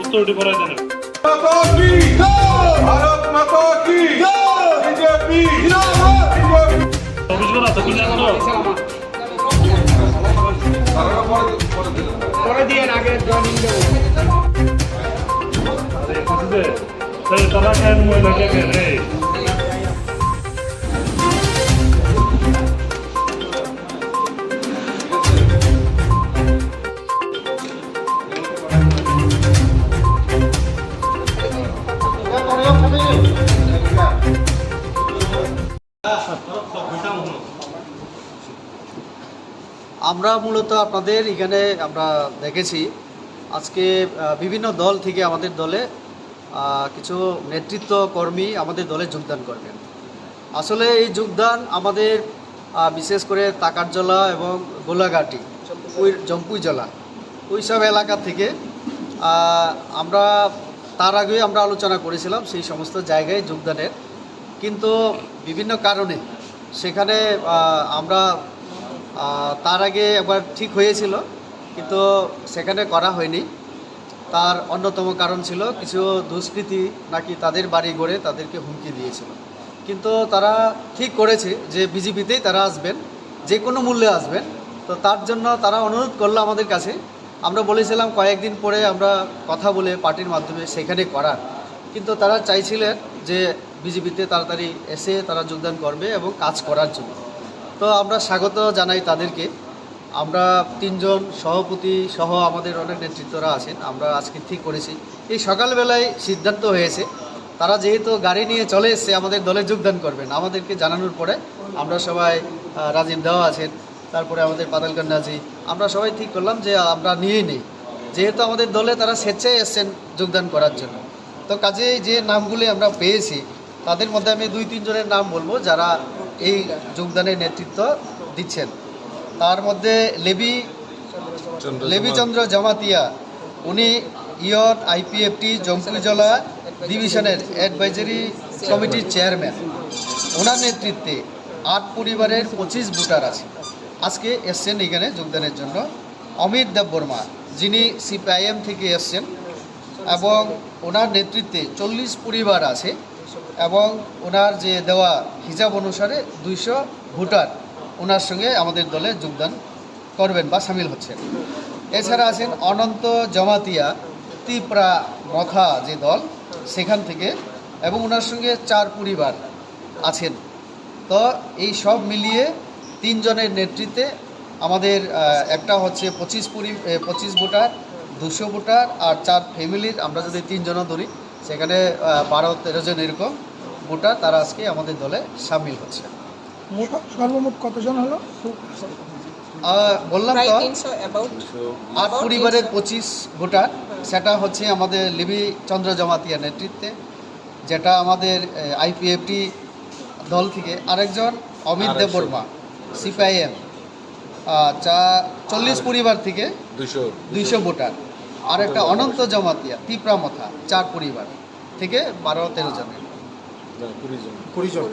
উত্তরটি পড়াই দেন। ভারত মাতা কি বিজেপি অফিস করা তো কি জানো পরে দিয়ে আগে জয়েনিং দেবো তারা কেন মহিলাকে রে আমরা মূলত আপনাদের এখানে আমরা দেখেছি আজকে বিভিন্ন দল থেকে আমাদের দলে কিছু নেতৃত্ব কর্মী আমাদের দলে যোগদান করবেন। আসলে এই যোগদান আমাদের বিশেষ করে তাকারজলা এবং গোলাঘাটি জম্পুই জেলা ওই সব এলাকা থেকে আমরা তার আগে আমরা আলোচনা করেছিলাম সেই সমস্ত জায়গায় যোগদানের, কিন্তু বিভিন্ন কারণে সেখানে আমরা তার আগে একবার ঠিক হয়েছিল কিন্তু সেখানে করা হয়নি। তার অন্যতম কারণ ছিল কিছু দুষ্কৃতী নাকি তাদের বাড়ি গড়ে তাদেরকে হুমকি দিয়েছিল, কিন্তু তারা ঠিক করেছে যে বিজেপিতেই তারা আসবেন, যে কোনো মূল্যে আসবেন। তো তার জন্য তারা অনুরোধ করলো আমাদের কাছে। আমরা বলেছিলাম কয়েকদিন পরে আমরা কথা বলে পার্টির মাধ্যমে সেখানে করার, কিন্তু তারা চাইছিলেন যে বিজেপিতে তাড়াতাড়ি এসে তারা যোগদান করবে এবং কাজ করার জন্য। তো আমরা স্বাগত জানাই তাদেরকে। আমরা 3 জন সভাপতি সহ আমাদের অনেক নেতৃত্বরা আছেন, আমরা আজকে ঠিক করেছি এই সকালবেলায় সিদ্ধান্ত হয়েছে তারা যেহেতু গাড়ি নিয়ে চলে এসছে আমাদের দলে যোগদান করবেন। আমাদেরকে জানানোর পরে আমরা সবাই রাজীব দেওয়া আছেন, তারপরে আমাদের পাতালকন্যাজি, আমরা সবাই ঠিক করলাম যে আমরা নিয়েই নেই, যেহেতু আমাদের দলে তারা স্বেচ্ছায় এসছেন যোগদান করার জন্য। তো কাজেই যে নামগুলি আমরা পেয়েছি তাদের মধ্যে আমি 2-3 জনের নাম বলবো যারা এই যোগদানের নেতৃত্ব দিচ্ছেন। তার মধ্যে লেবিচন্দ্র জমাতিয়া, উনি ইয়ন IPFT জম্পুই জেলা ডিভিশনের অ্যাডভাইজারি কমিটির চেয়ারম্যান। ওনার নেতৃত্বে 8 পরিবারের 25 ভোটার আছে, আজকে এসছেন এখানে যোগদানের জন্য। অমিত দেববর্মা, যিনি CPIM থেকে এসছেন এবং ওনার নেতৃত্বে 40 পরিবার আছে এবং ওনার যে দেওয়া হিসাব অনুসারে 200 ভোটার ওনার সঙ্গে আমাদের দলে যোগদান করবেন বা সামিল হচ্ছেন। এছাড়া আছেন অনন্ত জমাতিয়া, ত্রিপুরা মথা যে দল সেখান থেকে, এবং ওনার সঙ্গে 4 পরিবার আছেন। তো এই সব মিলিয়ে 3 জনের নেতৃত্বে আমাদের একটা হচ্ছে 25 ভোটার, 200 ভোটার আর 4 ফ্যামিলির, আমরা যদি 3 জন ধরি সেখানে 12-13 জন এরকম ভোটার তারা আজকে আমাদের দলে সামিল হচ্ছে। সর্বমোট কতজন হলো? বললাম তো 8 পরিবারের 25 ভোটার, সেটা হচ্ছে আমাদের লেবিচন্দ্র জমাতিয়া নেতৃত্বে, যেটা আমাদের IPFT দল থেকে। আরেকজন অমিত দেববর্মা CPIM, 40 পরিবার থেকে 200 ভোটার। আর একটা অনন্ত জমাতিয়া ত্রিপুরা মথা 4 পরিবার থেকে 12-13 জনের 20 জন